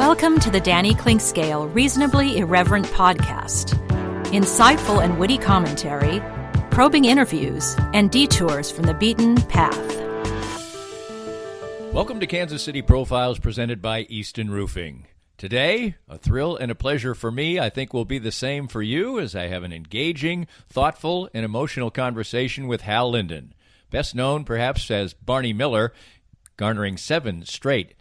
Welcome to the Danny Clinkscale Reasonably Irreverent podcast. Insightful and witty commentary, probing interviews, and detours from the beaten path. Welcome to Kansas City Profiles presented by Easton Roofing. Today, a thrill and a pleasure for me, I think will be the same for you, as I have an engaging, thoughtful, and emotional conversation with Hal Linden, best known perhaps as Barney Miller, garnering 7 straight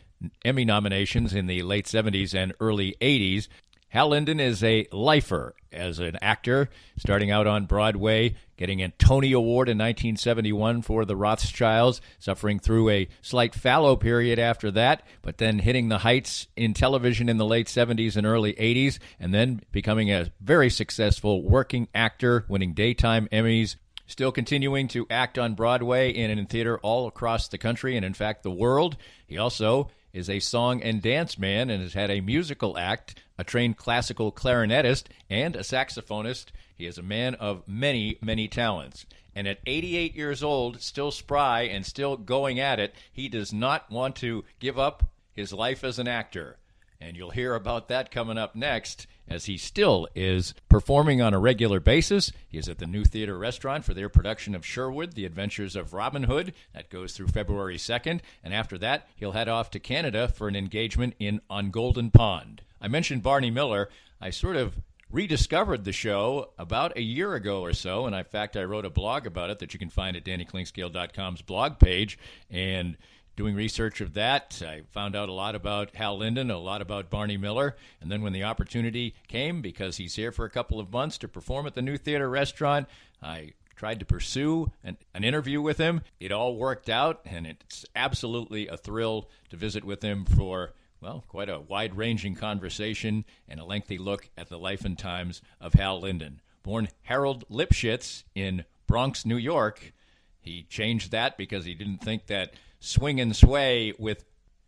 Emmy nominations in the late 70s and early 80s. Hal Linden is a lifer as an actor, starting out on Broadway, getting a Tony Award in 1971 for The Rothschilds, suffering through a slight fallow period after that, but then hitting the heights in television in the late 70s and early 80s, and then becoming a very successful working actor, winning daytime Emmys, still continuing to act on Broadway and in theater all across the country and, in fact, the world. He also is a song and dance man and has had a musical act, a trained classical clarinetist, and a saxophonist. He is a man of many, many talents. And at 88 years old, still spry and still going at it, he does not want to give up his life as an actor. And you'll hear about that coming up next, as he still is performing on a regular basis. He is at the New Theater Restaurant for their production of Sherwood, The Adventures of Robin Hood. That goes through February 2nd. And after that, he'll head off to Canada for an engagement on Golden Pond. I mentioned Barney Miller. I sort of rediscovered the show about a year ago or so, and in fact, I wrote a blog about it that you can find at DannyClinkscale.com's blog page, and doing research of that, I found out a lot about Hal Linden, a lot about Barney Miller, and then when the opportunity came, because he's here for a couple of months to perform at the New Theater Restaurant, I tried to pursue an interview with him. It all worked out, and it's absolutely a thrill to visit with him for, well, quite a wide-ranging conversation and a lengthy look at the life and times of Hal Linden. Born Harold Lipschitz in Bronx, New York, he changed that because he didn't think that Swing and Sway with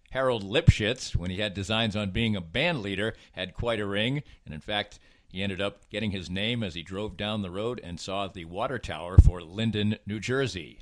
Harold Lipschitz, when he had designs on being a band leader, had quite a ring. And in fact, he ended up getting his name as he drove down the road and saw the water tower for Linden, New Jersey.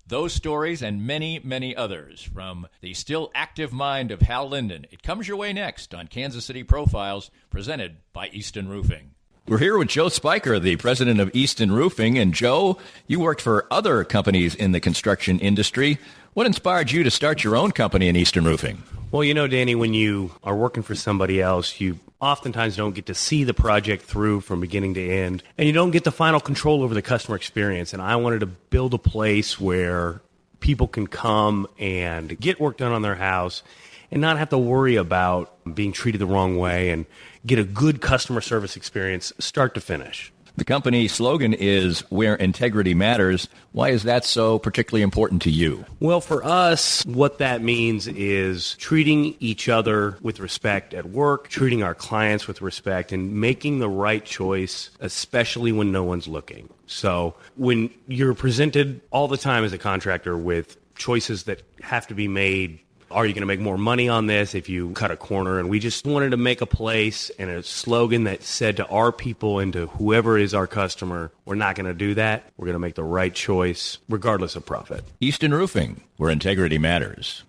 Those stories and many, many others from the still active mind of Hal Linden. It comes your way next on Kansas City Profiles, presented by Easton Roofing. We're here with Joe Spiker, the president of Easton Roofing. And Joe, you worked for other companies in the construction industry. What inspired you to start your own company in Easton Roofing? Well, you know, Danny, when you are working for somebody else, you oftentimes don't get to see the project through from beginning to end, and you don't get the final control over the customer experience. And I wanted to build a place where people can come and get work done on their house and not have to worry about being treated the wrong way and get a good customer service experience start to finish. The company slogan is "Where Integrity Matters." Why is that so particularly important to you? Well, for us, what that means is treating each other with respect at work, treating our clients with respect, and making the right choice, especially when no one's looking. So when you're presented all the time as a contractor with choices that have to be made, are you going to make more money on this if you cut a corner? And we just wanted to make a place and a slogan that said to our people and to whoever is our customer, we're not going to do that. We're going to make the right choice regardless of profit. Easton Roofing, where integrity matters.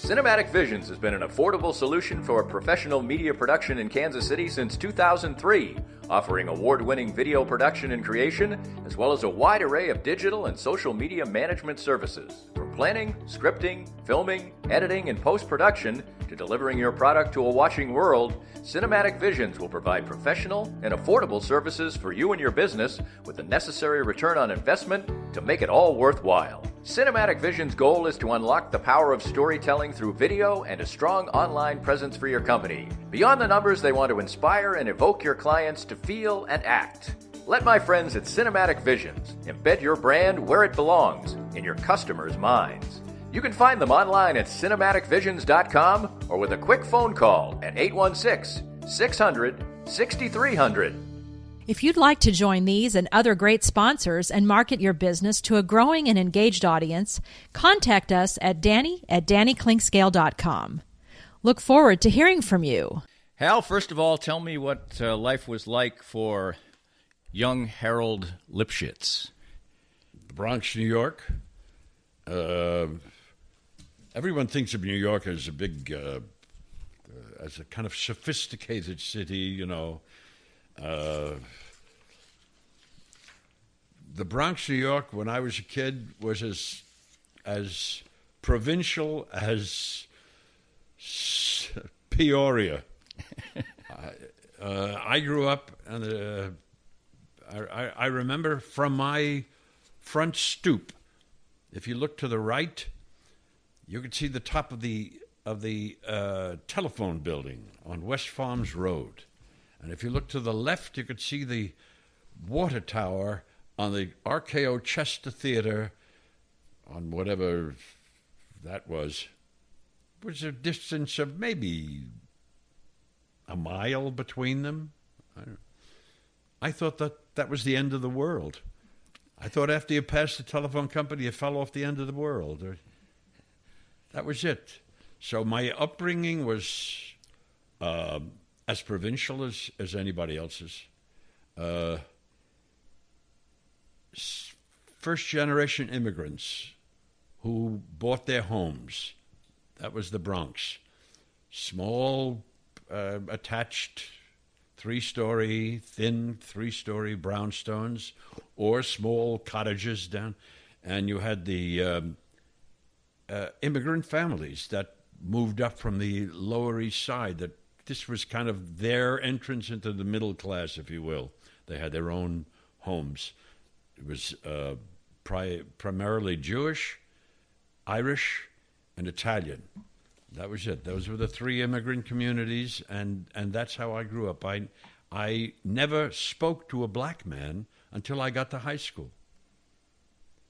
Cinematic Visions has been an affordable solution for professional media production in Kansas City since 2003, offering award-winning video production and creation, as well as a wide array of digital and social media management services. From planning, scripting, filming, editing, and post-production, to delivering your product to a watching world, Cinematic Visions will provide professional and affordable services for you and your business with the necessary return on investment to make it all worthwhile. Cinematic Vision's goal is to unlock the power of storytelling through video and a strong online presence for your company. Beyond the numbers, they want to inspire and evoke your clients to feel and act. Let my friends at Cinematic Visions embed your brand where it belongs, in your customers' minds. You can find them online at cinematicvisions.com or with a quick phone call at 816-600-6300. If you'd like to join these and other great sponsors and market your business to a growing and engaged audience, contact us at danny@dannyclinkscale.com. Look forward to hearing from you. Hal, first of all, tell me what life was like for young Harold Lipschitz. Bronx, New York. Everyone thinks of New York as a big as a kind of sophisticated city, you know. The Bronx, New York, when I was a kid, was as provincial as Peoria. I grew up, and I remember from my front stoop, if you look to the right, you could see the top of the telephone building on West Farms Road. And if you look to the left, you could see the water tower on the RKO Chester Theater on whatever that was a distance of maybe a mile between them. I thought that was the end of the world. I thought after you passed the telephone company, you fell off the end of the world. That was it. So my upbringing was as provincial as anybody else's. First-generation immigrants who bought their homes. That was the Bronx. Small, attached, thin three-story brownstones, or small cottages down. And you had the immigrant families that moved up from the Lower East Side. That this was kind of their entrance into the middle class, if you will. They had their own homes. It was primarily Jewish, Irish, and Italian. That was it. Those were the three immigrant communities, and that's how I grew up. I never spoke to a black man until I got to high school.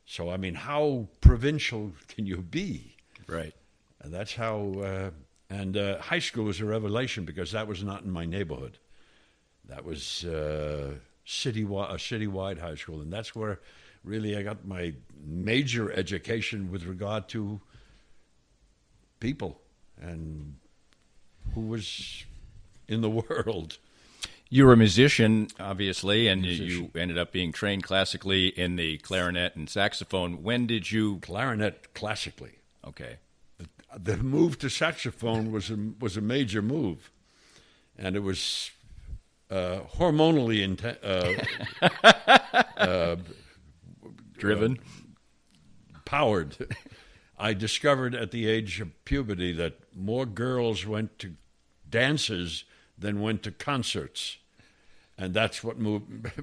So, I mean, how provincial can you be? Right. And that's how... high school was a revelation because that was not in my neighborhood. That was a citywide high school, and that's where really I got my major education with regard to people and who was in the world. You were a musician, obviously, and you ended up being trained classically in the clarinet and saxophone. When did you... Clarinet classically. Okay. The move to saxophone was a major move, and it was hormonally driven, powered. I discovered at the age of puberty that more girls went to dances than went to concerts, and that's what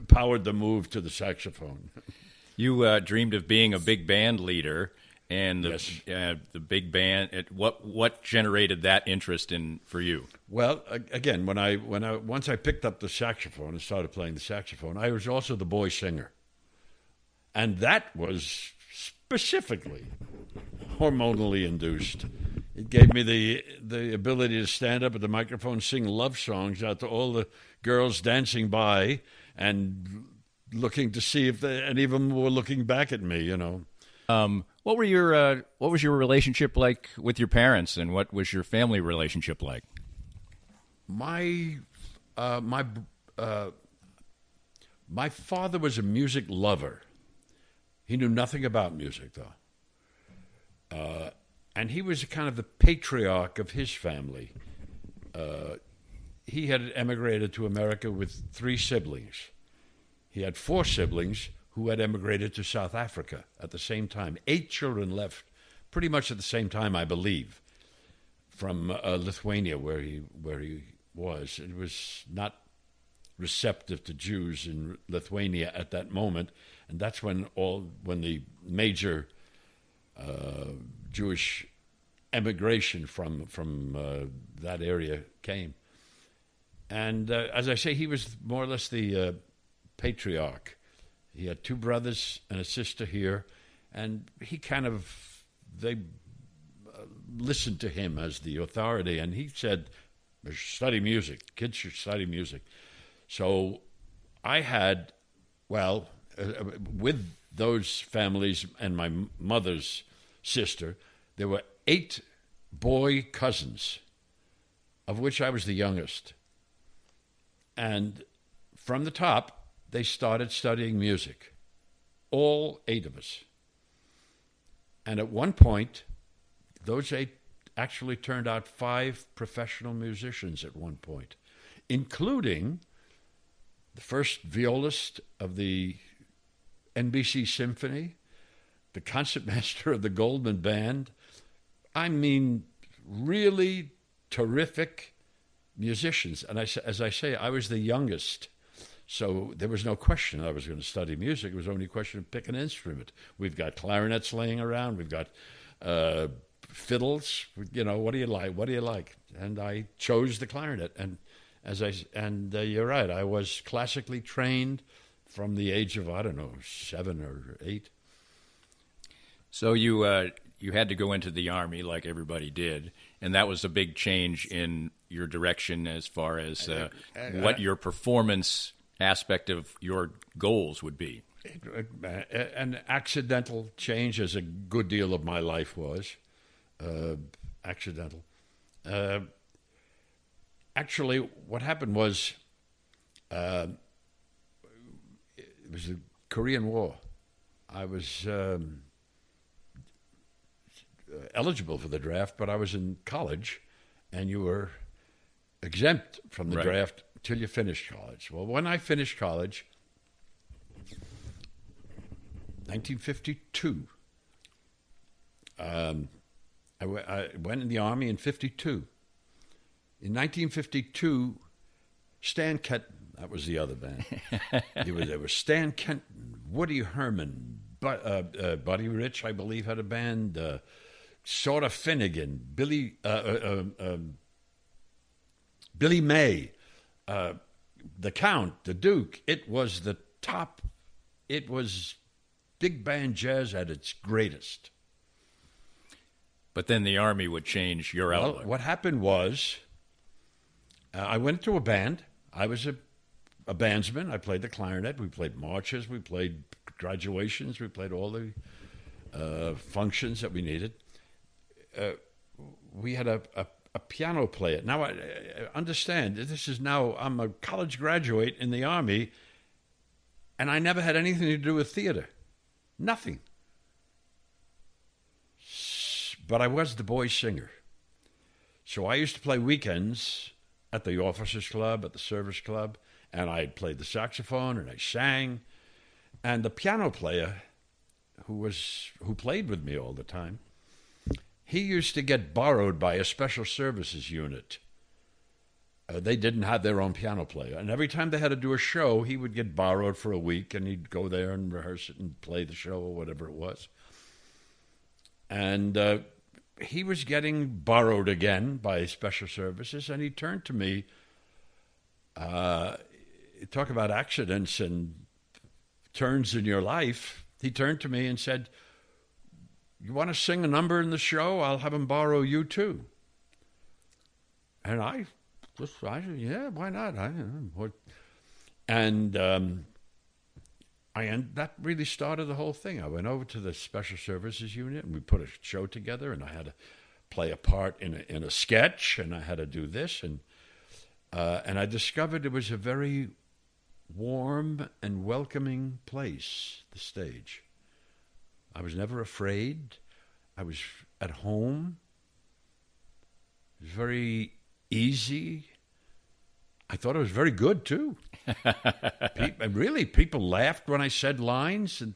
powered the move to the saxophone. You dreamed of being a big band leader. And Yes. The big band. What generated that interest in for you? Well, again, once I picked up the saxophone and started playing the saxophone, I was also the boy singer, and that was specifically hormonally induced. It gave me the ability to stand up at the microphone, sing love songs out to all the girls dancing by, and looking to see if any of them were looking back at me. You know. What was your relationship like with your parents, and what was your family relationship like? My father was a music lover. He knew nothing about music, though, and he was kind of the patriarch of his family. He had emigrated to America with 3 siblings. He had 4 siblings who had emigrated to South Africa at the same time. 8 children left pretty much at the same time, I believe, from Lithuania, where he was. It was not receptive to Jews in Lithuania at that moment, and that's when the major Jewish emigration from that area came. And as I say, he was more or less the patriarch. He had 2 brothers and a sister here, and they listened to him as the authority, and he said, study music. Kids should study music. So I had, with those families and my mother's sister, there were 8 boy cousins, of which I was the youngest. And from the top, they started studying music, all 8 of us. And at one point, those 8 actually turned out 5 professional musicians at one point, including the first violist of the NBC Symphony, the concertmaster of the Goldman Band. I mean, really terrific musicians. And as I say, I was the youngest. So there was no question I was going to study music. It was only a question of pick an instrument. We've got clarinets laying around. We've got fiddles. You know, what do you like? What do you like? And I chose the clarinet. And you're right. I was classically trained from the age of, 7 or 8. So you had to go into the Army like everybody did, and that was a big change in your direction as far as what your performance aspect of your goals would be. An accidental change, as a good deal of my life was. Accidental. Actually, what happened was, it was the Korean War. I was eligible for the draft, but I was in college, and you were exempt from the draft till you finished college. Well, when I finished college, 1952, I went in the Army in 52. In 1952, Stan Kenton, that was the other band. There was Stan Kenton, Woody Herman, Buddy Rich, I believe, had a band. Sorta Finnegan, Billy May, the Count, the Duke. It was the top. It was big band jazz at its greatest. But then the Army would change your outlook. What happened was, I went to a band. I was a bandsman. I played the clarinet. We played marches. We played graduations. We played all the functions that we needed. We had a piano player. Now, I understand, I'm a college graduate in the Army, and I never had anything to do with theater. Nothing. But I was the boy singer. So I used to play weekends at the officers' club, at the service club, and I played the saxophone, and I sang. And the piano player, who played with me all the time, he used to get borrowed by a special services unit. They didn't have their own piano player. And every time they had to do a show, he would get borrowed for a week, and he'd go there and rehearse it and play the show or whatever it was. And he was getting borrowed again by special services, and he turned to me. Talk about accidents and turns in your life. He turned to me and said, "You want to sing a number in the show? I'll have him borrow you too." And I said, "Yeah, why not?" That really started the whole thing. I went over to the Special Services Unit, and we put a show together, and I had to play a part in a sketch, and I had to do this, and I discovered it was a very warm and welcoming place, the stage. I was never afraid. I was at home. It was very easy. I thought it was very good, too. People laughed when I said lines, and,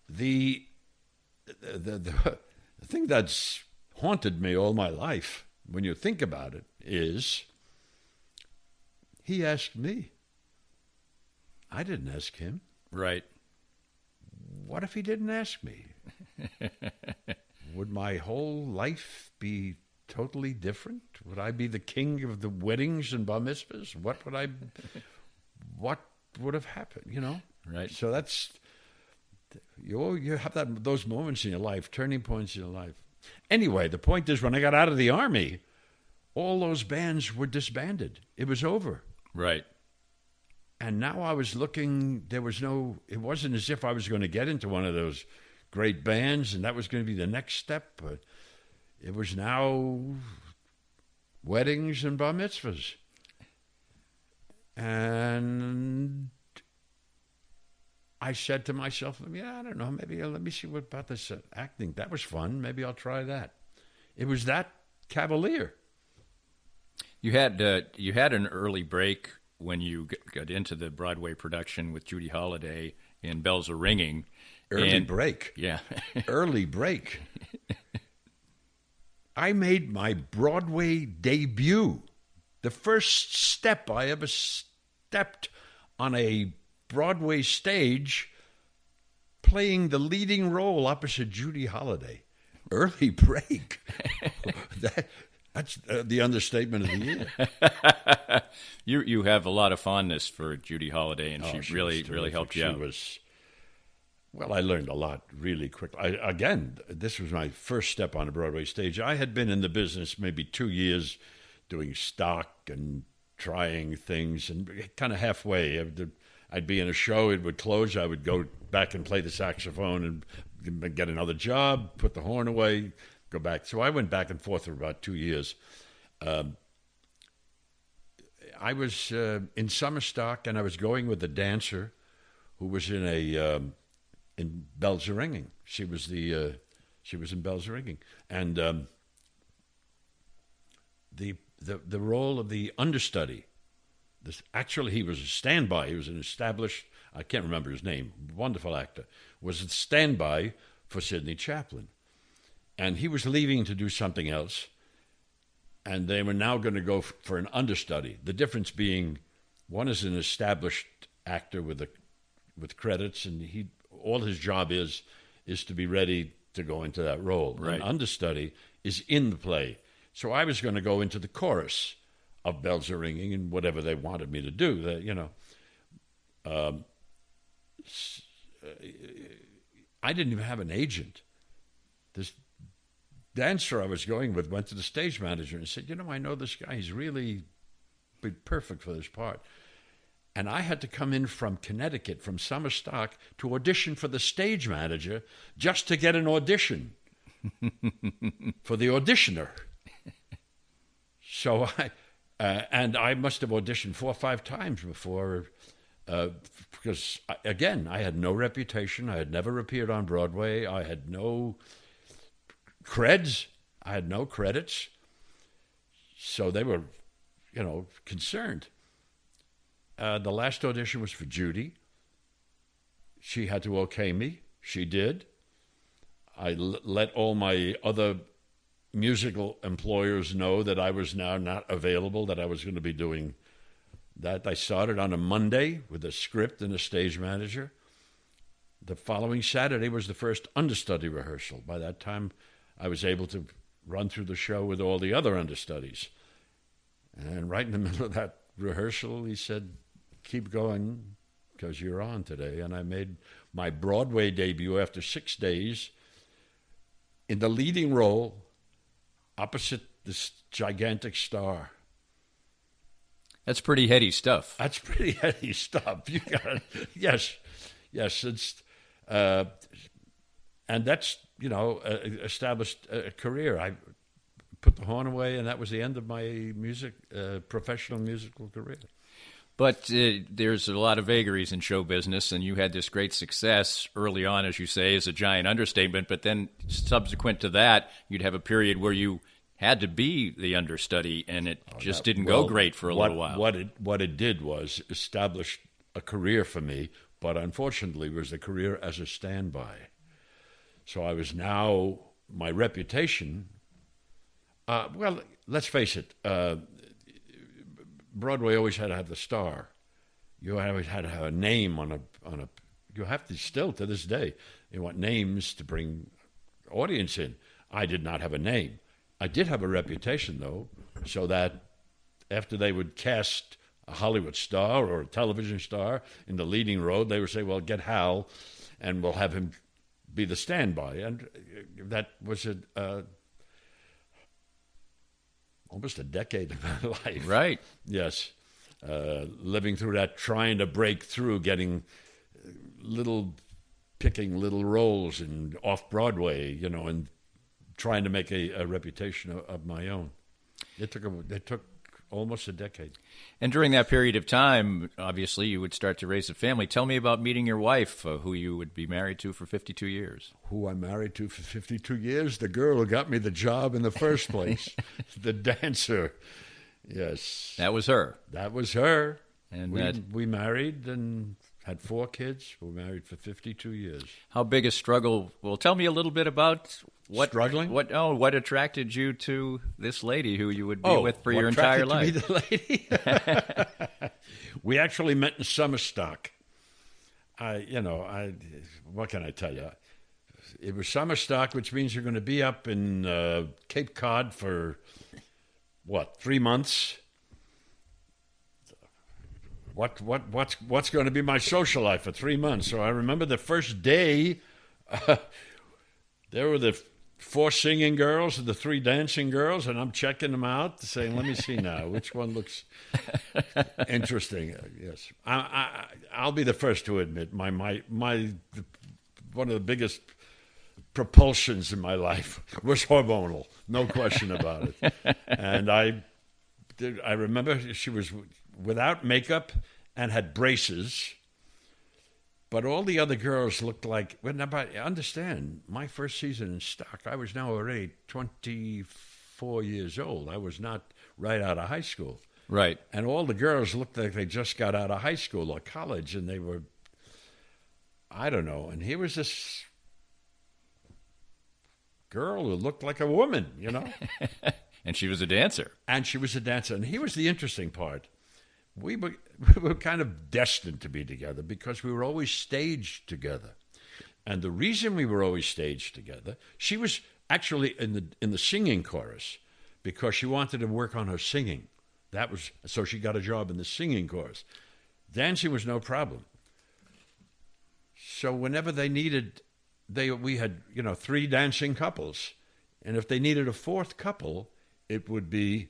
The thing that's haunted me all my life, when you think about it, is he asked me. I didn't ask him. Right. What if he didn't ask me? Would my whole life be totally different? Would I be the king of the weddings and bar mitzvahs? What would have happened, Right. So that's, you have those moments in your life, turning points in your life. Anyway, the point is, when I got out of the Army, all those bands were disbanded. It was over. Right. And now I was looking, it wasn't as if I was going to get into one of those great bands and that was going to be the next step. But it was now weddings and bar mitzvahs. And I said to myself, I don't know, maybe let me see what about this acting. That was fun. Maybe I'll try that. It was that cavalier. You had an early break when you got into the Broadway production with Judy Holliday in Bells Are Ringing. Early break. Yeah. Early break. I made my Broadway debut. The first step I ever stepped on a Broadway stage playing the leading role opposite Judy Holliday. Early break. That's the understatement of the year. You have a lot of fondness for Judy Holliday, and she really helped you out. Well, I learned a lot really quickly. This was my first step on a Broadway stage. I had been in the business maybe 2 years doing stock and trying things, and kind of halfway. I'd be in a show, it would close, I would go back and play the saxophone and get another job, put the horn away, go back. So I went back and forth for about 2 years. I was in summer stock, and I was going with a dancer who was in Bells Are Ringing. She was in Bells Are Ringing, and the role of the understudy. Actually, he was a standby. He was an established, I can't remember his name, wonderful actor, was a standby for Sidney Chaplin. And he was leaving to do something else, and they were now going to go for an understudy. The difference being, one is an established actor with credits, and all his job is to be ready to go into that role. Right. An understudy is in the play. So I was going to go into the chorus of Bells Are Ringing and whatever they wanted me to do. I didn't even have an agent. This dancer I was going with went to the stage manager and said, I know this guy. He's really be perfect for this part. And I had to come in from Connecticut, from summer stock, to audition for the stage manager just to get an audition for the auditioner. So I must have auditioned 4 or 5 times before, because, again, I had no reputation. I had never appeared on Broadway. I had no creds. I had no credits. So they were, concerned. The last audition was for Judy. She had to okay me. She did. I let all my other musical employers know that I was now not available, that I was going to be doing that. I started on a Monday with a script and a stage manager. The following Saturday was the first understudy rehearsal. By that time, I was able to run through the show with all the other understudies. And right in the middle of that rehearsal, he said, "Keep going, because you're on today." And I made my Broadway debut after 6 days in the leading role opposite this gigantic star. That's pretty heady stuff. That's pretty heady stuff. You got it. Yes. It's and that's established a career. I put the horn away, and that was the end of my professional musical career. But there's a lot of vagaries in show business, and you had this great success early on, as you say, is a giant understatement. But then subsequent to that, you'd have a period where you had to be the understudy, and it just didn't go great for a little while. What it did was establish a career for me, but unfortunately it was a career as a standby. So I was now, my reputation, well, let's face it, Broadway always had to have the star. You always had to have a name on a. You have to still to this day. You want names to bring audience in. I did not have a name. I did have a reputation though, so that after they would cast a Hollywood star or a television star in the leading role, they would say, "Well, get Hal, and we'll have him be the standby." And that was almost a decade of my life. Right. Yes. Living through that, trying to break through, picking little roles in off-Broadway, and trying to make a reputation of my own. It took almost a decade. And during that period of time, obviously, you would start to raise a family. Tell me about meeting your wife, who you would be married to for 52 years. Who I'm married to for 52 years? The girl who got me the job in the first place, the dancer. Yes. That was her. That was her. And we married and had 4 kids. We were married for 52 years. How big a struggle? Well, tell me a little bit about struggling. What attracted you to this lady who you would be with for your entire life? To me, the lady? We actually met in summer stock. What can I tell you? It was summer stock, which means you're going to be up in Cape Cod for 3 months. What's going to be my social life for 3 months? So I remember the first day, there were the 4 singing girls and the 3 dancing girls, and I'm checking them out, saying, "Let me see now, which one looks interesting." Yes, I'll be the first to admit my one of the biggest propulsions in my life was hormonal, no question about it. And I remember she was without makeup and had braces, but all the other girls looked like, understand, my first season in stock, I was now already 24 years old. I was not right out of high school. Right. And all the girls looked like they just got out of high school or college, and they were, I don't know, and here was this girl who looked like a woman, And she was a dancer. And here was the interesting part. We were kind of destined to be together because we were always staged together. And the reason we were always staged together, she was actually in the singing chorus because she wanted to work on her singing. So she got a job in the singing chorus. Dancing was no problem. So whenever they needed, we had 3 dancing couples, and if they needed a 4th couple, it would be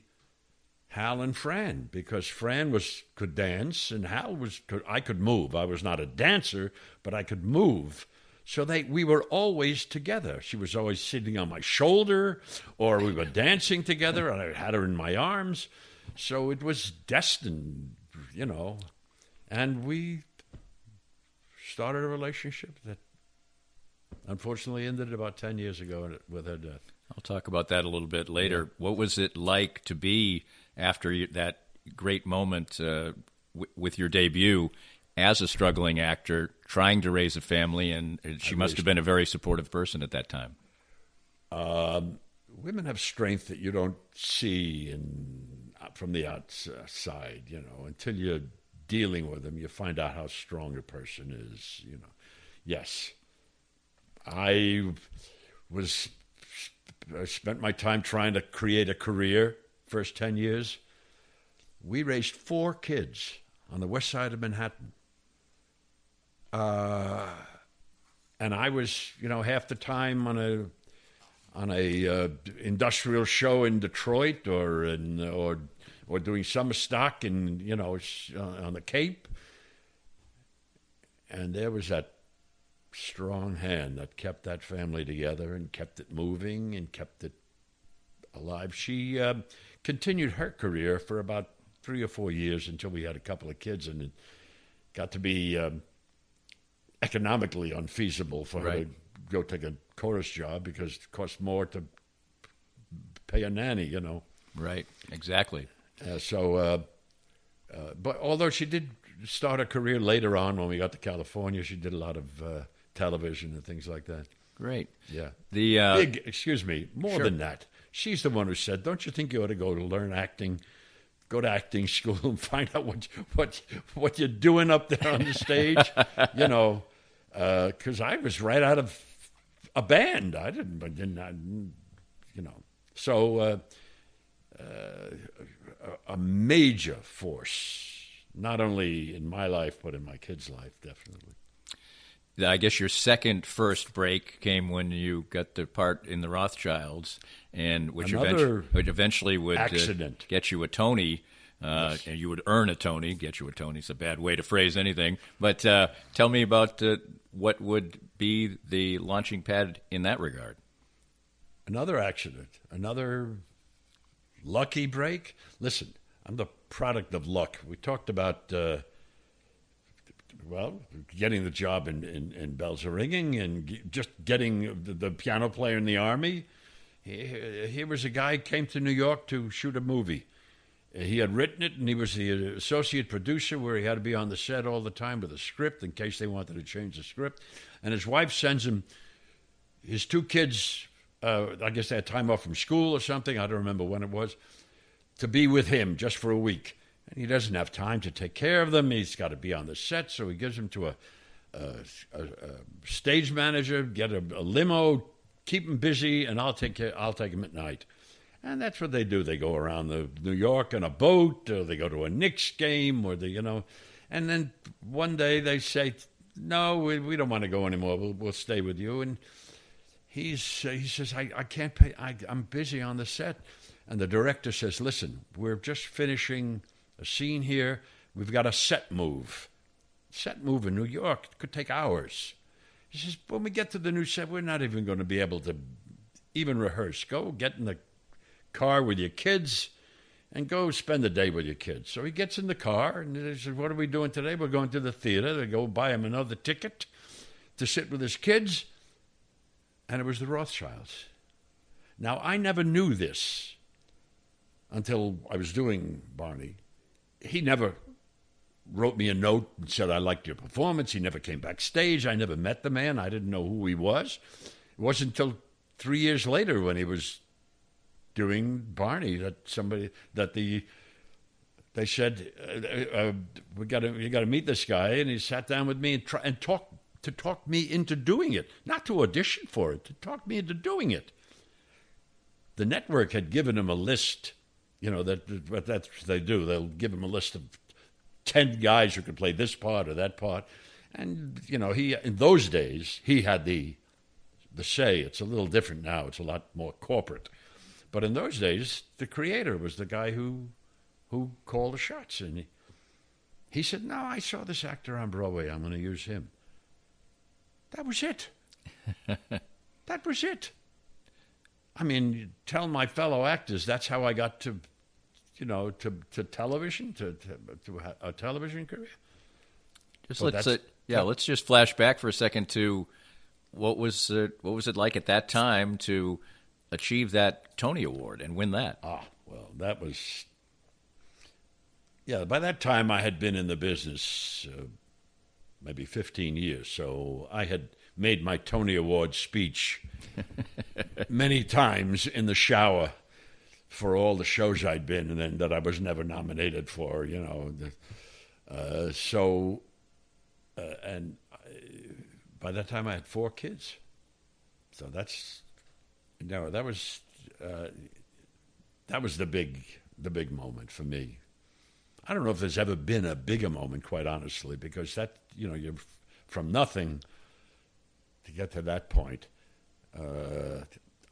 Hal and Fran, because Fran could dance and Hal I could move. I was not a dancer, but I could move. So we were always together. She was always sitting on my shoulder, or we were dancing together, and I had her in my arms. So it was destined, and we started a relationship that unfortunately ended about 10 years ago with her death. I'll talk about that a little bit later. Yeah. What was it like to be, after that great moment with your debut as a struggling actor, trying to raise a family, and she must have been a very supportive person at that time? Women have strength that you don't see from the outside, until you're dealing with them, you find out how strong a person is, Yes. I spent my time trying to create a career, first 10 years. We raised 4 kids on the west side of Manhattan. And I was, half the time on a industrial show in Detroit or doing summer stock on the Cape. And there was that strong hand that kept that family together and kept it moving and kept it alive. She continued her career for about 3 or 4 years until we had a couple of kids, and it got to be economically unfeasible for her to go take a chorus job because it cost more to pay a nanny, Right, exactly. But although she did start a career later on when we got to California, she did a lot of television and things like that. Great. Yeah. More Sure. than that. She's the one who said, "Don't you think you ought to go to learn acting? Go to acting school and find out what you're doing up there on the stage." Because I was right out of a band. I didn't. So a major force, not only in my life but in my kids' life, definitely. I guess your first break came when you got the part in the Rothschilds, and which eventually would get you a Tony. Yes. And you would earn a Tony. Get you a Tony is a bad way to phrase anything. But tell me about what would be the launching pad in that regard. Another accident, another lucky break. Listen, I'm the product of luck. We talked about, getting the job in Bells Are Ringing and just getting the piano player in the Army. Here was a guy came to New York to shoot a movie. He had written it, and he was the associate producer where he had to be on the set all the time with a script in case they wanted to change the script. And his wife sends him his 2 kids, I guess they had time off from school or something, I don't remember when it was, to be with him just for a week. And he doesn't have time to take care of them. He's got to be on the set, so he gives them to a stage manager, get a limo, keep them busy, and I'll take them at night. And that's what they do. They go around New York in a boat, or they go to a Knicks game, or and then one day they say, no, we don't want to go anymore. We'll stay with you. And he says, I can't pay. I'm busy on the set. And the director says, listen, we're just finishing a scene here. We've got a set move. Set move in New York could take hours. He says, when we get to the new set, we're not even going to be able to even rehearse. Go get in the car with your kids and go spend the day with your kids. So he gets in the car and he says, what are we doing today? We're going to the theater to go buy him another ticket to sit with his kids. And it was the Rothschilds. Now, I never knew this until I was doing Barney. He never wrote me a note and said, I liked your performance. He never came backstage. I never met the man. I didn't know who he was. It wasn't until 3 years later when he was doing Barney they said, you got to meet this guy. And he sat down with me and talk me into doing it, not to audition for it, to talk me into doing it. The network had given him a list, that's what they do. They'll give him a list of 10 guys who could play this part or that part. And, he in those days, he had the say. It's a little different now. It's a lot more corporate. But in those days, the creator was the guy who called the shots. And he said, no, I saw this actor on Broadway. I'm going to use him. That was it. That was it. I mean, tell my fellow actors that's how I got to television, to a television career. Let's just flash back for a second to what was it like at that time to achieve that Tony Award and win that? That was, by that time I had been in the business maybe 15 years, so I had made my Tony Award speech many times in the shower for all the shows I'd been in and that I was never nominated for, and by that time I had 4 kids. So that was the big moment for me. I don't know if there's ever been a bigger moment, quite honestly, because that, you're from nothing to get to that point.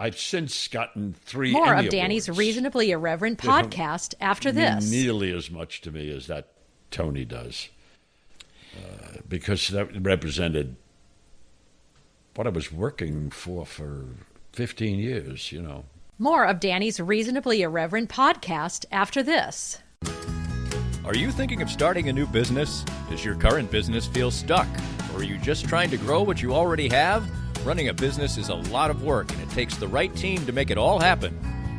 I've since gotten 3 More Emmy of Danny's Awards. Reasonably Irreverent podcast after this. Nearly as much to me as that Tony does. Because that represented what I was working for 15 years, More of Danny's Reasonably Irreverent podcast after this. Are you thinking of starting a new business? Does your current business feel stuck? Or are you just trying to grow what you already have? Running a business is a lot of work, and it takes the right team to make it all happen.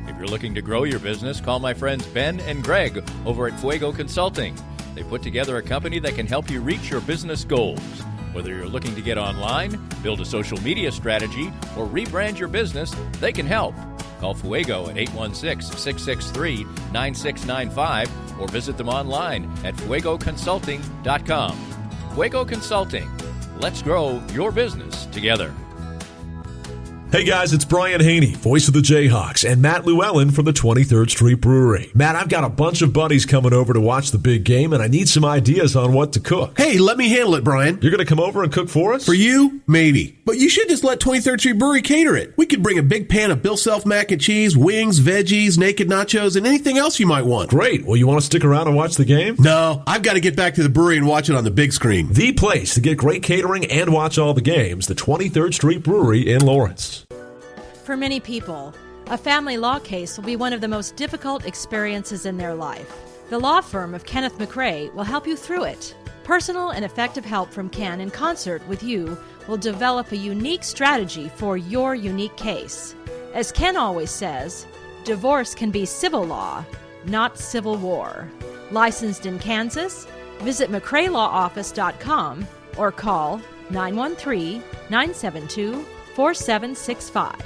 If you're looking to grow your business, call my friends Ben and Greg over at Fuego Consulting. They put together a company that can help you reach your business goals. Whether you're looking to get online, build a social media strategy, or rebrand your business, they can help. Call Fuego at 816-663-9695 or visit them online at fuegoconsulting.com. Fuego Consulting. Let's grow your business together. Hey guys, it's Brian Haney, voice of the Jayhawks, and Matt Llewellyn from the 23rd Street Brewery. Matt, I've got a bunch of buddies coming over to watch the big game, and I need some ideas on what to cook. Hey, let me handle it, Brian. You're going to come over and cook for us? For you? Maybe. But you should just let 23rd Street Brewery cater it. We could bring a big pan of Bill Self mac and cheese, wings, veggies, naked nachos, and anything else you might want. Great. Well, you want to stick around and watch the game? No, I've got to get back to the brewery and watch it on the big screen. The place to get great catering and watch all the games, the 23rd Street Brewery in Lawrence. For many people, a family law case will be one of the most difficult experiences in their life. The law firm of Kenneth McRae will help you through it. Personal and effective help from Ken in concert with you will develop a unique strategy for your unique case. As Ken always says, divorce can be civil law, not civil war. Licensed in Kansas? Visit McRaeLawOffice.com or call 913-972-4765.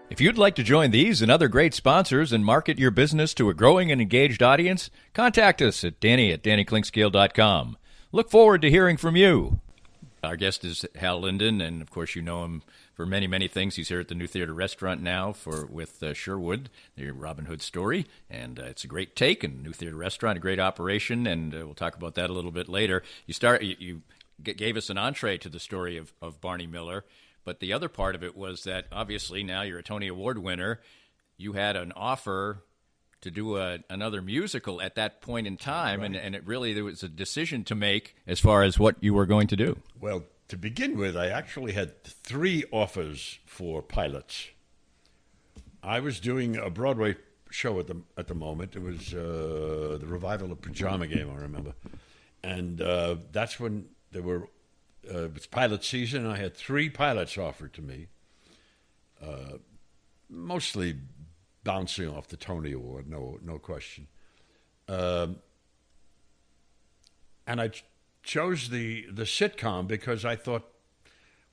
If you'd like to join these and other great sponsors and market your business to a growing and engaged audience, contact us at Danny@DannyKlinkscale.com. Look forward to hearing from you. Our guest is Hal Linden, and of course you know him for many, many things. He's here at the New Theater Restaurant now with Sherwood, the Robin Hood story, and it's a great take. And New Theater Restaurant, a great operation, and we'll talk about that a little bit later. You gave us an entree to the story of Barney Miller, but the other part of it was that obviously now you're a Tony Award winner. You had an offer to do another musical at that point in time, right. and there was a decision to make as far as what you were going to do. Well, to begin with, I actually had 3 offers for pilots. I was doing a Broadway show at the moment. It was the revival of Pajama Game, I remember. And that's when there were it was pilot season. I had 3 pilots offered to me, mostly bouncing off the Tony Award, no question. And I chose the sitcom because I thought,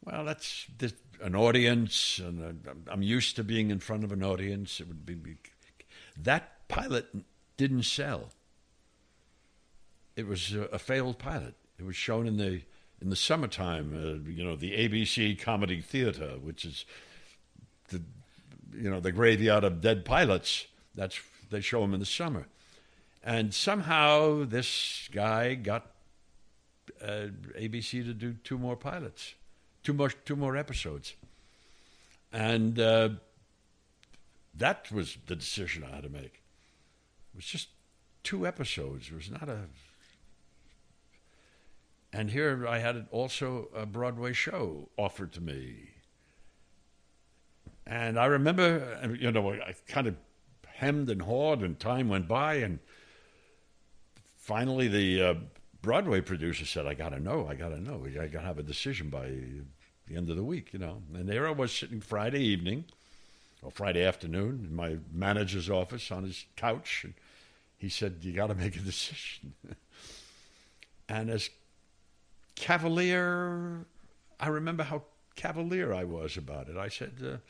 well, that's an audience, and I'm used to being in front of an audience. It would be that pilot didn't sell. It was a failed pilot. It was shown in the summertime, the ABC Comedy Theater, which is the graveyard of dead pilots. They show them in the summer. And somehow this guy got ABC to do 2 more pilots, 2 more episodes. And that was the decision I had to make. It was just 2 episodes. It was not a... And here I had also a Broadway show offered to me. And I remember, I kind of hemmed and hawed, and time went by, and finally the Broadway producer said, I got to know. I got to have a decision by the end of the week, And there I was sitting Friday evening, or Friday afternoon, in my manager's office on his couch, and he said, you got to make a decision. And as cavalier, I remember how cavalier I was about it. I said,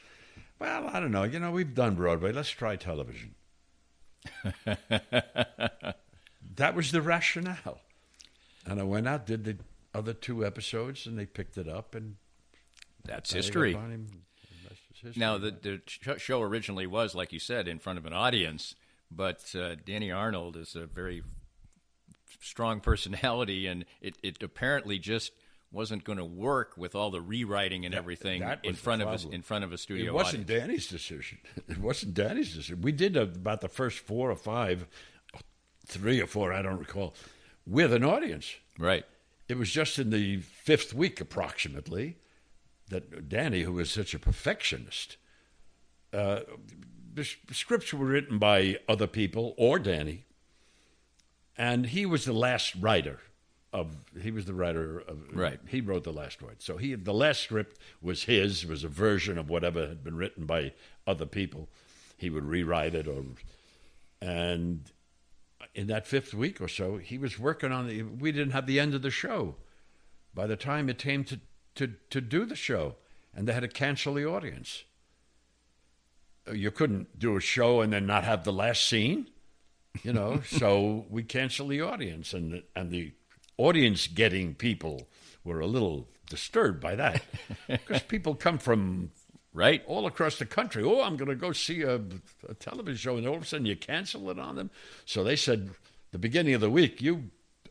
well, I don't know. We've done Broadway. Let's try television. That was the rationale. And I went out, did the other 2 episodes, and they picked it up. And that's history. Now, the show originally was, like you said, in front of an audience, but Danny Arnold is a very strong personality, and it apparently just wasn't going to work with all the rewriting and everything in front of a studio audience. It wasn't Danny's decision. We did about the first 4 or 5, 3 or 4, I don't recall, with an audience. Right. It was just in the 5th week, approximately, that Danny, who was such a perfectionist, the scripts were written by other people or Danny, and he was the last writer. He was the writer of... Right. He wrote the last word. So the last script was his, was a version of whatever had been written by other people. He would rewrite it, and in that 5th week or so, he was working on we didn't have the end of the show by the time it came to do the show, and they had to cancel the audience. You couldn't do a show and then not have the last scene, so we canceled the audience, and the audience-getting people were a little disturbed by that, because people come from all across the country. Oh, I'm going to go see a television show, and all of a sudden you cancel it on them. So they said, the beginning of the week,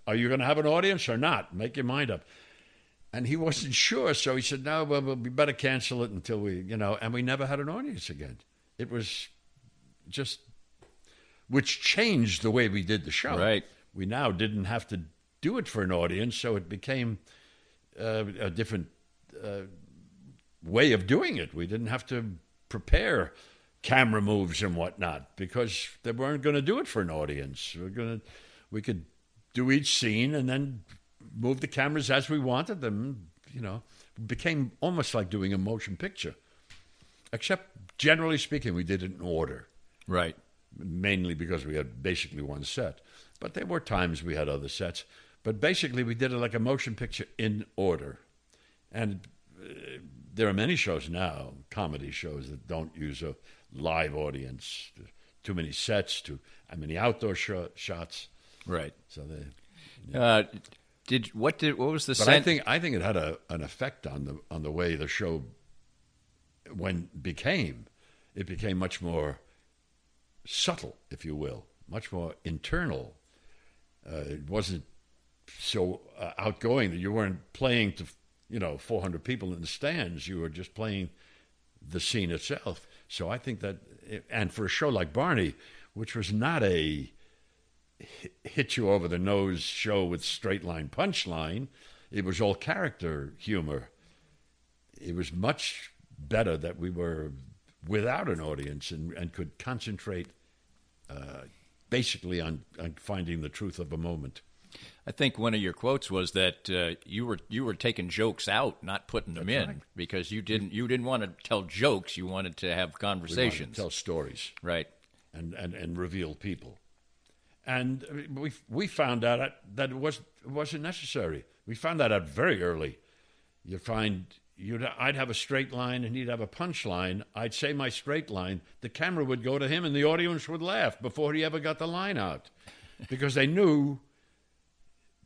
are you going to have an audience or not? Make your mind up. And he wasn't sure, so he said, no, well, we better cancel it until we, and we never had an audience again. It was just, which changed the way we did the show. Right. We now didn't have to do it for an audience, so it became a different way of doing it. We didn't have to prepare camera moves and whatnot, because they weren't going to do it for an audience. We could do each scene and then move the cameras as we wanted them. It became almost like doing a motion picture, except generally speaking, we did it in order. Right. Mainly because we had basically one set. But there were times we had other sets. But basically, we did it like a motion picture in order. And there are many shows now, comedy shows, that don't use a live audience. Too many sets, too many outdoor shots. Right. So they. What was the? But I think it had an effect on the way the show became much more subtle, if you will, much more internal. It wasn't so outgoing that you weren't playing to 400 people in the stands. You were just playing the scene itself. So I think that, and for a show like Barney, which was not a hit you over the nose show with straight line punchline, it was all character humor. It was much better that we were without an audience and could concentrate basically on finding the truth of a moment. I think one of your quotes was that you were taking jokes out, not putting them in, because you didn't want to tell jokes. You wanted to have conversations, we wanted to tell stories, right, and reveal people. And we found out that it wasn't necessary. We found that out very early. I'd have a straight line and he'd have a punch line. I'd say my straight line. The camera would go to him and the audience would laugh before he ever got the line out, because they knew,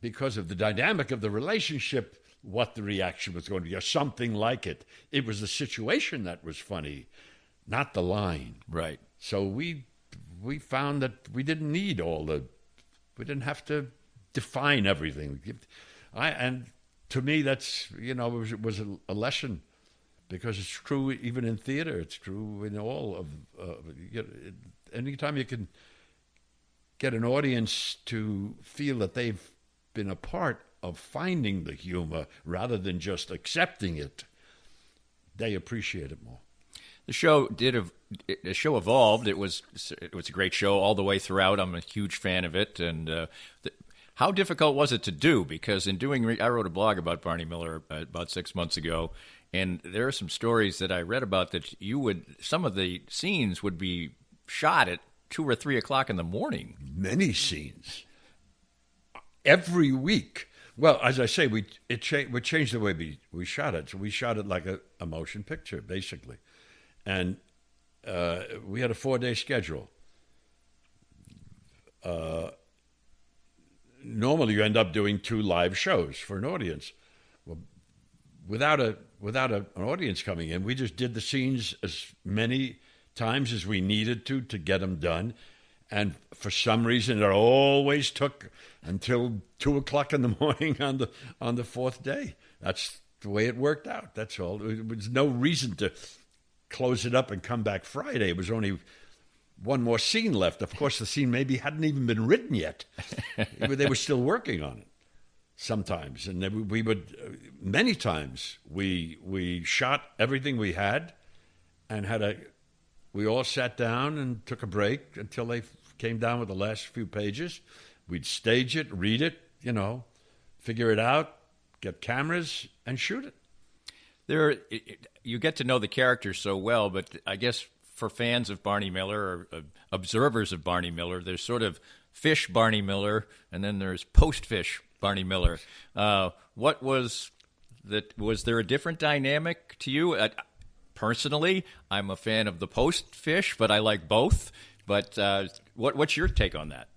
because of the dynamic of the relationship, what the reaction was going to be, or something like it. It was the situation that was funny, not the line. Right. So we found that we didn't need we didn't have to define everything. And to me, that's, it was a lesson, because it's true even in theater. It's true in all of, anytime you can get an audience to feel that they've been a part of finding the humor rather than just accepting it, they appreciate it more. The show evolved. It was a great show all the way throughout. I'm a huge fan of it. And how difficult was it to do? Because I wrote a blog about Barney Miller about 6 months ago, and there are some stories that I read about that some of the scenes would be shot at 2 or 3 o'clock in the morning. Many scenes. Every week. Well, as I say, we changed the way we shot it. So we shot it like a motion picture, basically. And we had a 4-day schedule. Normally, you end up doing 2 live shows for an audience. Well, without an audience coming in, we just did the scenes as many times as we needed to get them done. And for some reason, it always took until 2 o'clock in the morning on the 4th day. That's the way it worked out. That's all. There was no reason to close it up and come back Friday. It was only one more scene left. Of course, the scene maybe hadn't even been written yet. They were still working on it sometimes. And we would, many times, we shot everything we had and we all sat down and took a break until they came down with the last few pages. We'd stage it, read it, figure it out, get cameras, and shoot it. You get to know the characters so well, but I guess for fans of Barney Miller or observers of Barney Miller, there's sort of fish Barney Miller, and then there's post-fish Barney Miller. What was that? Was there a different dynamic to you? Personally, I'm a fan of the post-fish, but I like both. But what's your take on that?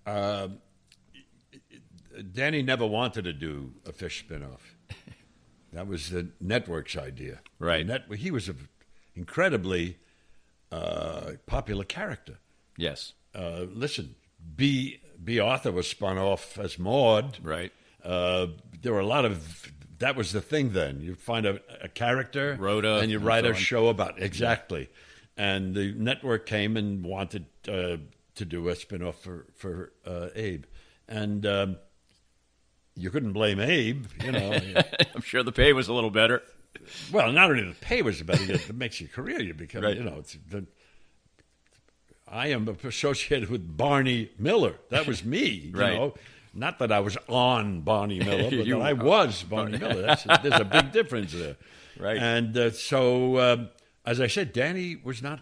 Danny never wanted to do a fish spinoff. That was the network's idea. Right. He was an incredibly popular character. Yes. Listen, B. Arthur was spun off as Maud. Right. There were a lot of... That was the thing then. You find a character, Rhoda, and you write a show about it. Exactly. And the network came and wanted to do a spinoff for Abe. And you couldn't blame Abe, I'm sure the pay was a little better. Well, not only the pay was better, it makes your career. You become, right. I am associated with Barney Miller. That was me, you know. Not that I was on Barney Miller, but that I was Barney Miller. There's a big difference there. Right. And so, as I said, Danny was not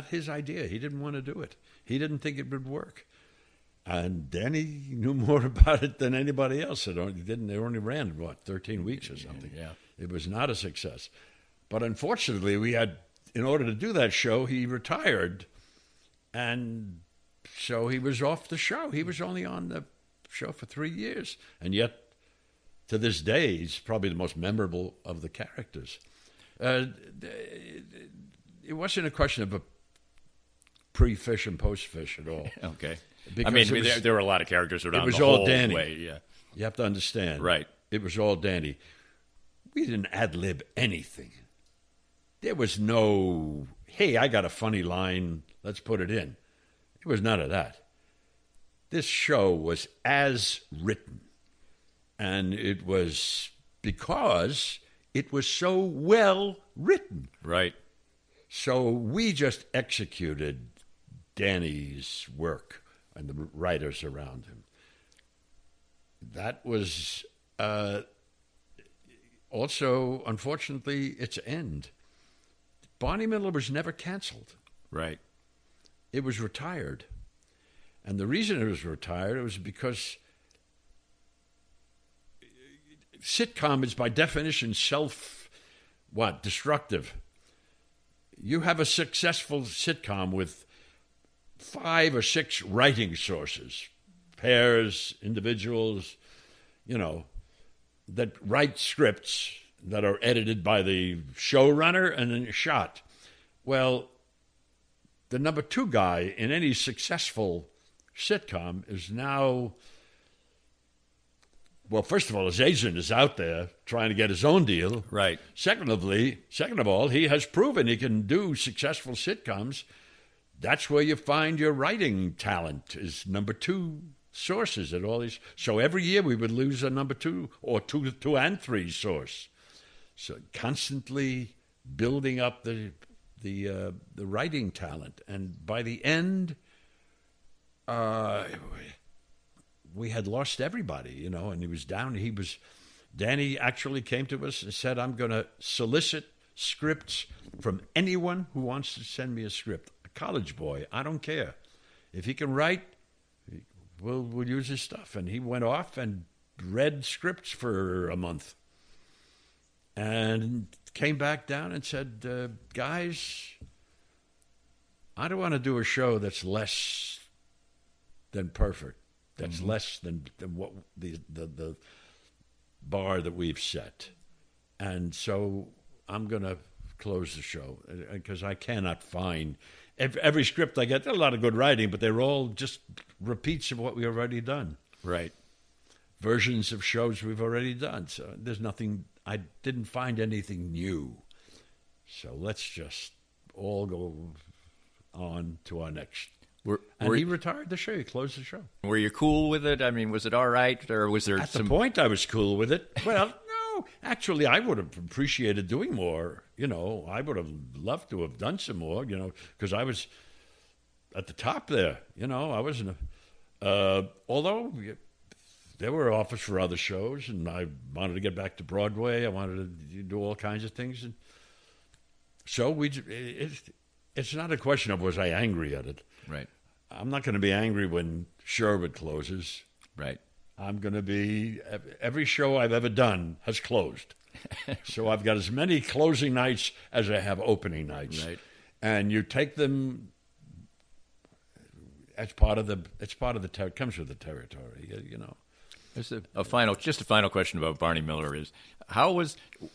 his idea. He didn't want to do it. He didn't think it would work. And Danny knew more about it than anybody else. They only ran, 13 weeks or something. Yeah. It was not a success. But unfortunately, in order to do that show, he retired. And so he was off the show. He was only on the show for 3 years. And yet, to this day, he's probably the most memorable of the characters. It wasn't a question of a pre-fish and post-fish at all. Okay. Because there were a lot of characters around it was the all whole Danny. way. Yeah. You have to understand. Right. It was all Danny. We didn't ad-lib anything. There was no, hey, I got a funny line, let's put it in. It was none of that. This show was as written. And it was because it was so well written. Right. So we just executed Danny's work and the writers around him. That was also, unfortunately, its end. Barney Miller was never canceled. Right. It was retired. And the reason it was retired was because sitcom is by definition destructive. You have a successful sitcom with 5 or 6 writing sources, pairs, individuals, that write scripts that are edited by the showrunner and then shot. Well, the number 2 guy in any successful sitcom is now, well, first of all, his agent is out there trying to get his own deal. Right. Second of all, he has proven he can do successful sitcoms. That's where you find your writing talent, is number 2 sources at all these. So every year we would lose a number 2 or 2 and 3 source. So constantly building up the writing talent. And by the end, we had lost everybody, and he was down. Danny actually came to us and said, I'm going to solicit scripts from anyone who wants to send me a script. A college boy, I don't care. If he can write, we'll use his stuff. And he went off and read scripts for a month and came back down and said, guys, I don't want to do a show that's less than perfect. That's less than what the bar that we've set. And so I'm going to close the show because I cannot find every script I get. There's a lot of good writing, but they're all just repeats of what we've already done. Right. Versions of shows we've already done. So there's nothing, I didn't find anything new. So let's just all go on to our next. He retired the show. He closed the show. Were you cool with it? I mean, was it all right, or was there At the point, I was cool with it. Well, no, actually, I would have appreciated doing more. I would have loved to have done some more. Because I was at the top there. I wasn't. Although there were offers for other shows, and I wanted to get back to Broadway. I wanted to do all kinds of things, and so it's not a question of was I angry at it. Right. I'm not going to be angry when Sherwood closes. Right. I'm going to be, every show I've ever done has closed. So I've got as many closing nights as I have opening nights. Right. And you take them as part of it comes with the territory, There's a final question about Barney Miller is,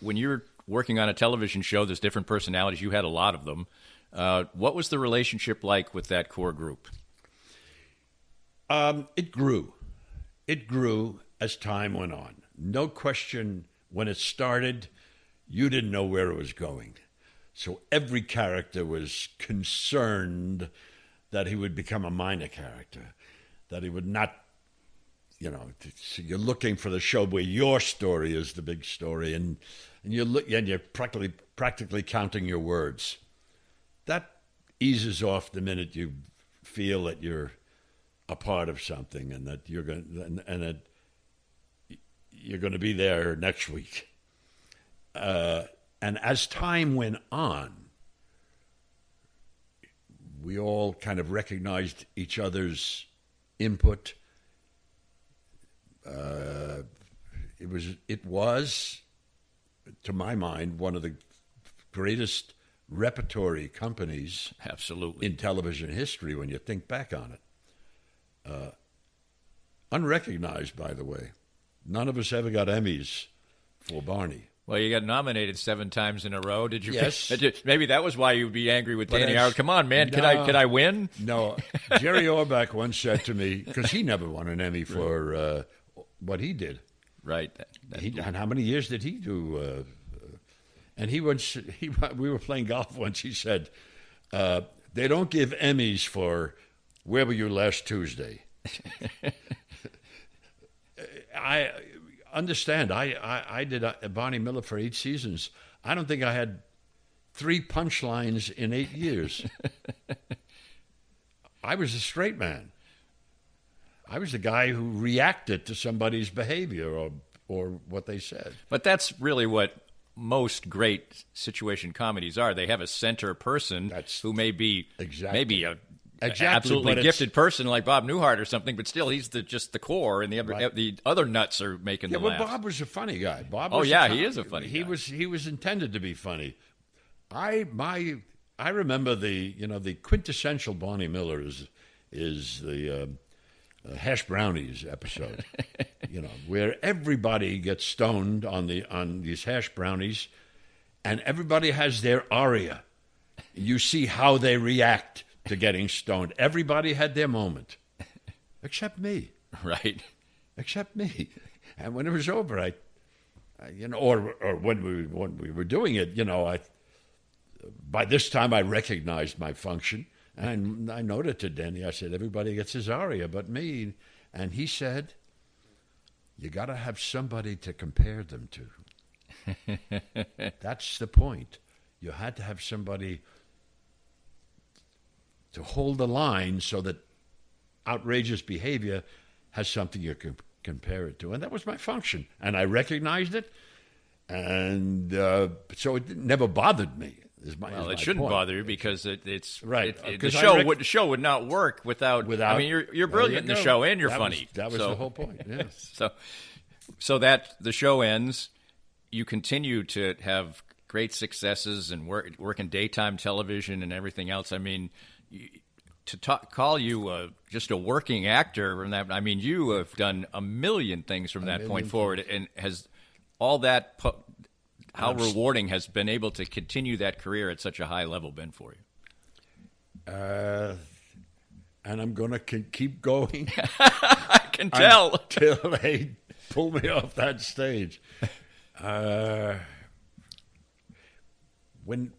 when you're working on a television show, there's different personalities, you had a lot of them. What was the relationship like with that core group? It grew. It grew as time went on. No question, when it started, you didn't know where it was going. So every character was concerned that he would become a minor character, that he would not, so you're looking for the show where your story is the big story, and you're practically counting your words. That eases off the minute you feel that you're a part of something and that you're going to be there next week. And as time went on, we all kind of recognized each other's input. It was, to my mind, one of the greatest repertory companies absolutely in television history when you think back on it. Unrecognized, by the way. None of us ever got Emmys for Barney. Well, you got nominated 7 times in a row. Did you? Yes. Maybe that was why you'd be angry with But Danny Howard. Come on, man. Could I win? No. Jerry Orbach once said to me, because he never won an Emmy for what he did. Right. And how many years did he do? And we were playing golf once. He said, they don't give Emmys for where were you last Tuesday? I understand. I did Barney Miller for 8 seasons. I don't think I had 3 punchlines in 8 years. I was a straight man. I was the guy who reacted to somebody's behavior or what they said. But that's really what most great situation comedies are. They have a center person who may be maybe a absolutely gifted person like Bob Newhart or something, but still he's just the core, and the other nuts are making the laughs. Bob was a funny guy. He is a funny guy. He was intended to be funny. I remember the quintessential Barney Miller is the hash brownies episode, where everybody gets stoned on these hash brownies, and everybody has their aria. You see how they react to getting stoned. Everybody had their moment, except me. Right. Except me. And when it was over, or when we were doing it, by this time I recognized my function. And I noted to Denny, I said, everybody gets his aria but me. And he said, you got to have somebody to compare them to. That's the point. You had to have somebody to hold the line so that outrageous behavior has something you can compare it to. And that was my function. And I recognized it. And so it never bothered me. It shouldn't bother you because it's right. The show would not work without. I mean, you're brilliant in the show and you're funny. That was the whole point. Yeah. So that the show ends, you continue to have great successes and work in daytime television and everything else. I mean, call you just a working actor from that. I mean, you have done a million things from that point forward, and has all that. How rewarding has been able to continue that career at such a high level been for you? And I'm going to keep going. I can tell. Until they pull me off that stage. When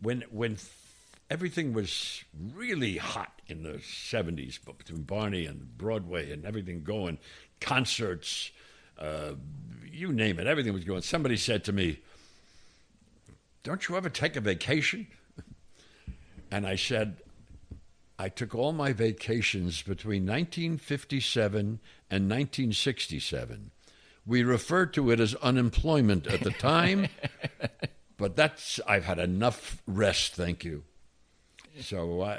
everything was really hot in the 70s, between Barney and Broadway and everything going, concerts, you name it, everything was going. Somebody said to me, don't you ever take a vacation? And I said, I took all my vacations between 1957 and 1967. We referred to it as unemployment at the time, but I've had enough rest, thank you. So,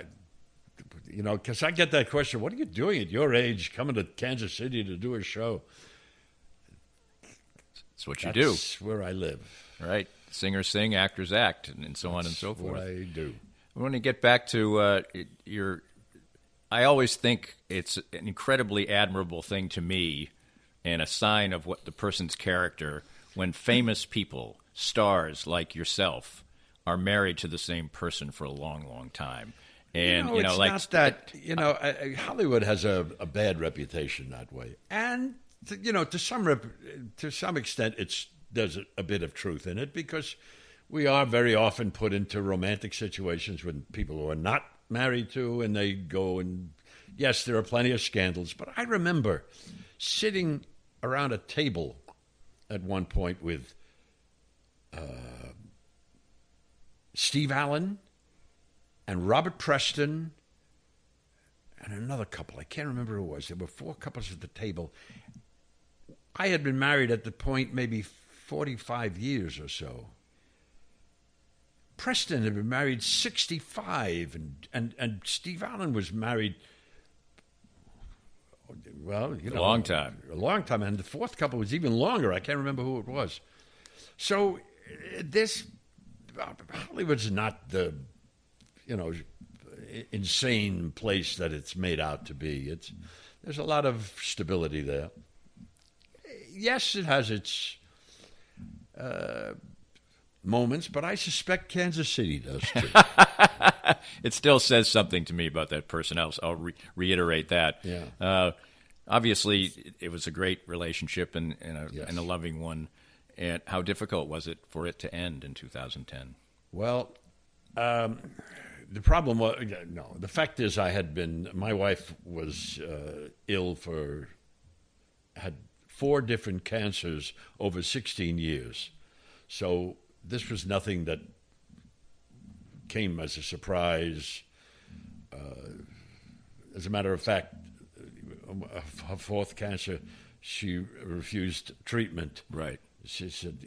because I get that question, what are you doing at your age coming to Kansas City to do a show? That's what you do. That's where I live. Right. Singers sing, actors act, and so on and so forth. That's what I do. I want to get back to I always think it's an incredibly admirable thing to me and a sign of what the person's character when famous people, stars like yourself, are married to the same person for a long, long time. And it's not that Hollywood has a bad reputation that way, and to some extent there's a bit of truth in it, because we are very often put into romantic situations with people who are not married to, and they go and, yes, there are plenty of scandals. But I remember sitting around a table at one point with Steve Allen and Robert Preston, and another couple. I can't remember who it was. There were 4 couples at the table. I had been married at the point maybe 45 years or so. Preston had been married 65, and Steve Allen was married, well, a long time. A long time, and the 4th couple was even longer. I can't remember who it was. So this, Hollywood's not the, insane place that it's made out to be. There's a lot of stability there. Yes, it has its moments, but I suspect Kansas City does too. It still says something to me about that person. I'll reiterate that. Yeah. Obviously, it was a great relationship and Yes. a loving one. And how difficult was it for it to end in 2010? Well, the problem was, the fact is my wife was ill had 4 different cancers over 16 years. So this was nothing that came as a surprise. As a matter of fact, her 4th cancer, she refused treatment. Right. She said,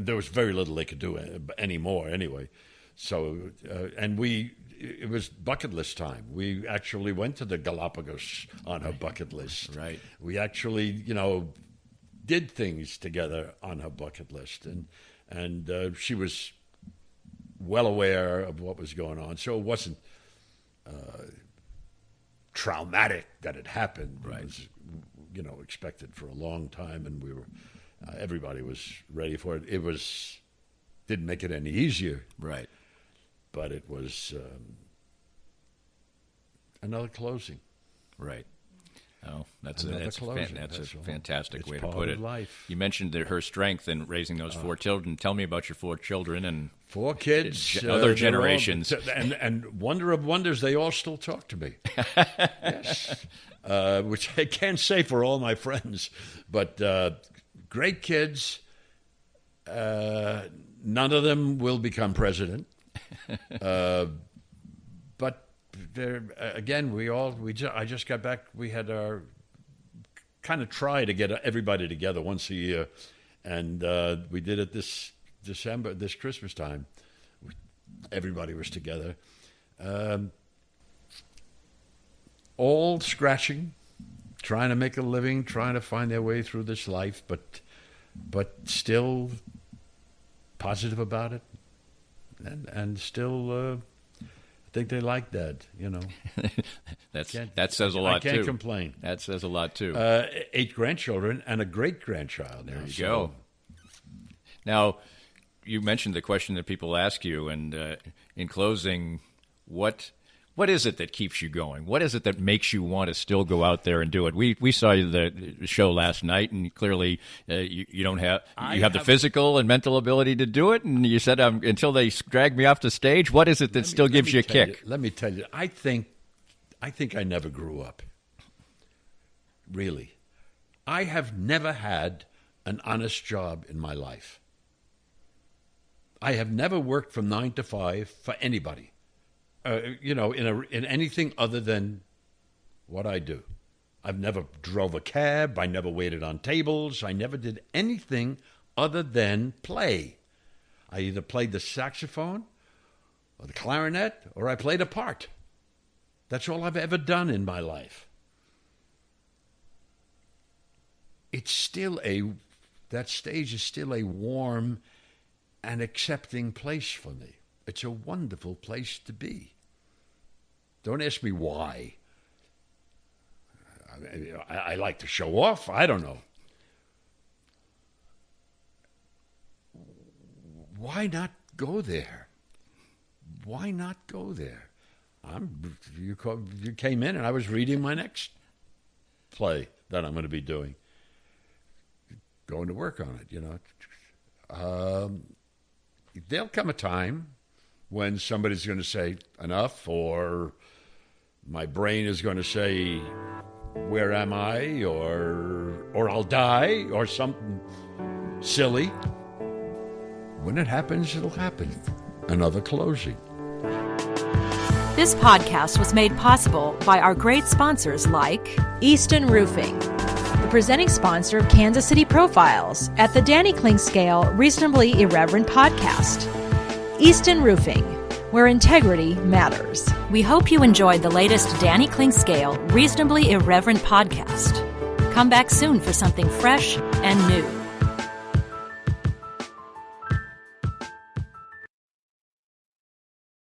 there was very little they could do anymore anyway. So, and it was bucket list time. We actually went to the Galapagos on her bucket list. Right. We actually, did things together on her bucket list. And she was well aware of what was going on. So it wasn't traumatic that it happened. Right. It was, expected for a long time, and we were... everybody was ready for it. It didn't make it any easier. Right. But it was another closing. Right. Oh, that's Another a closing, that's a that's all. fantastic It's way to part put of it. life. You mentioned her strength in raising those 4 children. Tell me about your 4 children and 4 kids. other they're generations. all- and wonder of wonders, they all still talk to me. Yes. Which I can't say for all my friends. But great kids. None of them will become president. But there again, I just got back. We had our kind of try to get everybody together once a year, and we did it this Christmas time. Everybody was together, all scratching, trying to make a living, trying to find their way through this life, but still positive about it, and still I think they like that, That says a lot, too. I can't complain. That says a lot, too. 8 grandchildren and a great-grandchild. There you go. Now, you mentioned the question that people ask you, and in closing, what is it that keeps you going? What is it that makes you want to still go out there and do it? We saw the show last night, and clearly you don't have the physical and mental ability to do it. And you said until they drag me off the stage. What is it that still gives you a kick? Let me tell you. I think I never grew up. Really, I have never had an honest job in my life. I have never worked from 9 to 5 for anybody. In anything other than what I do. I've never drove a cab. I never waited on tables. I never did anything other than play. I either played the saxophone or the clarinet, or I played a part. That's all I've ever done in my life. That stage is still a warm and accepting place for me. It's a wonderful place to be. Don't ask me why. I like to show off. I don't know. Why not go there? Why not go there? You came in and I was reading my next play that I'm going to be doing. Going to work on it, There'll come a time when somebody's going to say enough, or my brain is going to say, where am I? Or I'll die, or something silly. When it happens, it'll happen. Another closing. This podcast was made possible by our great sponsors like Easton Roofing, the presenting sponsor of Kansas City Profiles at the Danny Klingscale Reasonably Irreverent podcast. Easton Roofing, where integrity matters. We hope you enjoyed the latest Danny Klingscale Reasonably Irreverent podcast. Come back soon for something fresh and new.